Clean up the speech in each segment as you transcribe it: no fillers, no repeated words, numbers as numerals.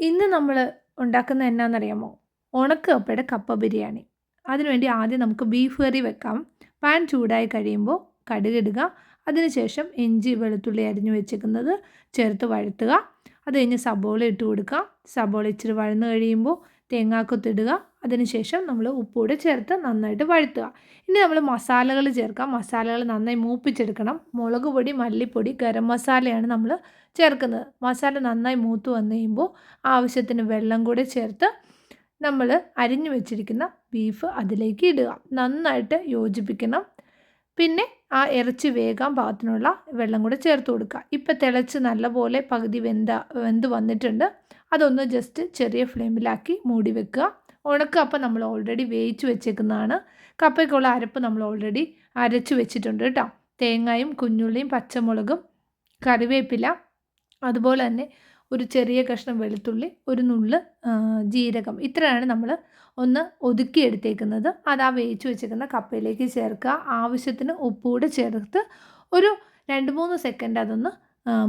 ഇന്ന് നമ്മൾ ഉണ്ടാക്കുന്നത് എന്നാണെന്നറിയാമോ? ഉണക്കക്കപ്പയുടെ കപ്പ ബിരിയാണി. അതിനുവേണ്ടി ആദ്യം നമുക്ക് ബീഫ് കറി വെക്കാം. പാൻ ചൂടായി കഴിയുമ്പോൾ കടുകിടുക. അതിനുശേഷം ഇഞ്ചി വെളുത്തുള്ളി അരിഞ്ഞു വെച്ചേക്കുന്നത് ചേർത്ത് വഴറ്റുക. അത് കഴിഞ്ഞ് സബോള ഇട്ട് കൊടുക്കുക. സബോള ഇച്ചിരി വഴന്ന് കഴിയുമ്പോൾ തേങ്ങാക്കൊത്തിടുക. അതിനുശേഷം നമ്മൾ ഉപ്പൂടെ ചേർത്ത് നന്നായിട്ട് വഴറ്റുക. ഇനി നമ്മൾ മസാലകൾ ചേർക്കാം. മസാലകൾ നന്നായി മൂപ്പിച്ചെടുക്കണം. മുളക് പൊടി, മല്ലിപ്പൊടി, ഗരം മസാലയാണ് നമ്മൾ ചേർക്കുന്നത്. മസാല നന്നായി മൂത്ത് വന്നു കഴിയുമ്പോൾ ആവശ്യത്തിന് വെള്ളം കൂടി ചേർത്ത് നമ്മൾ അരിഞ്ഞു വെച്ചിരിക്കുന്ന ബീഫ് അതിലേക്ക് ഇടുക. നന്നായിട്ട് യോജിപ്പിക്കണം. പിന്നെ ആ ഇറച്ചി വേകാൻ പാകത്തിനുള്ള വെള്ളം കൂടെ ചേർത്ത് കൊടുക്കുക. ഇപ്പം തിളച്ച് നല്ലപോലെ പകുതി വെന്ത് വന്നിട്ടുണ്ട്. അതൊന്ന് ജസ്റ്റ് ചെറിയ ഫ്ലെയിമിലാക്കി മൂടി വെക്കുക. ഉണക്കക്കപ്പ നമ്മൾ ഓൾറെഡി വേവിച്ച് വെച്ചേക്കുന്നതാണ്. കപ്പയ്ക്കുള്ള അരപ്പ് നമ്മൾ ഓൾറെഡി അരച്ച് വെച്ചിട്ടുണ്ട് കേട്ടോ. തേങ്ങയും കുഞ്ഞുള്ളിയും പച്ചമുളകും കറിവേപ്പില, അതുപോലെ തന്നെ ഒരു ചെറിയ കഷ്ണം വെളുത്തുള്ളി, ഒരു നുള്ള് ജീരകം, ഇത്രയാണ് നമ്മൾ ഒന്ന് ഒതുക്കിയെടുത്തേക്കുന്നത്. അത് ആ വേവിച്ച് വെച്ചേക്കുന്ന കപ്പയിലേക്ക് ചേർക്കുക. ആവശ്യത്തിന് ഉപ്പുകൂടെ ചേർത്ത് ഒരു 2-3 സെക്കൻഡ് അതൊന്ന്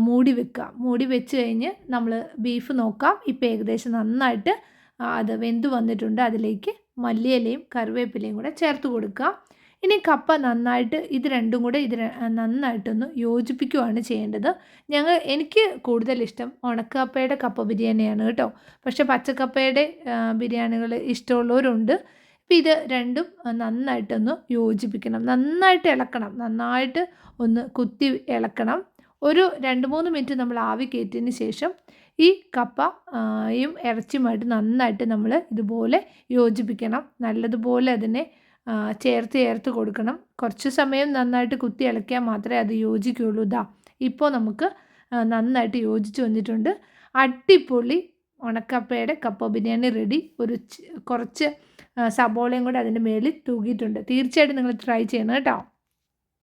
മൂടി വെക്കുക. മൂടി വെച്ച് കഴിഞ്ഞ് നമ്മൾ ബീഫ് നോക്കാം. ഇപ്പോൾ ഏകദേശം നന്നായിട്ട് അത് വെന്ത് വന്നിട്ടുണ്ട്. അതിലേക്ക് മല്ലിയിലയും കറിവേപ്പിലയും കൂടെ ചേർത്ത് കൊടുക്കുക. ഇനി കപ്പ നന്നായിട്ട് ഇത് രണ്ടും കൂടെ നന്നായിട്ടൊന്ന് യോജിപ്പിക്കുകയാണ് ചെയ്യേണ്ടത്. എനിക്ക് കൂടുതലിഷ്ടം ഉണക്കക്കപ്പയുടെ കപ്പ ബിരിയാണിയാണ് കേട്ടോ. പക്ഷേ പച്ചക്കപ്പയുടെ ബിരിയാണികൾ ഇഷ്ടമുള്ളവരുണ്ട്. അപ്പോൾ ഇത് രണ്ടും നന്നായിട്ടൊന്ന് യോജിപ്പിക്കണം. നന്നായിട്ട് ഇളക്കണം. നന്നായിട്ട് ഒന്ന് കുത്തി ഇളക്കണം. ഒരു 2-3 മിനിറ്റ് നമ്മൾ ആവി കയറ്റിയതിന് ശേഷം ഈ കപ്പയും ഇറച്ചിയുമായിട്ട് നന്നായിട്ട് നമ്മൾ ഇതുപോലെ യോജിപ്പിക്കണം. നല്ലതുപോലെ അതിനെ ചേർത്ത് കൊടുക്കണം. കുറച്ച് സമയം നന്നായിട്ട് കുത്തി ഇളക്കിയാൽ മാത്രമേ അത് യോജിക്കുകയുള്ളൂ. ഇപ്പോൾ നമുക്ക് നന്നായിട്ട് യോജിച്ച് വന്നിട്ടുണ്ട്. അടിപൊളി ഉണക്കക്കപ്പയുടെ കപ്പ ബിരിയാണി റെഡി. കുറച്ച് സബോളയും കൂടെ അതിൻ്റെ മേളിൽ തൂകിയിട്ടുണ്ട്. തീർച്ചയായിട്ടും നിങ്ങൾ ട്രൈ ചെയ്യണം കേട്ടോ.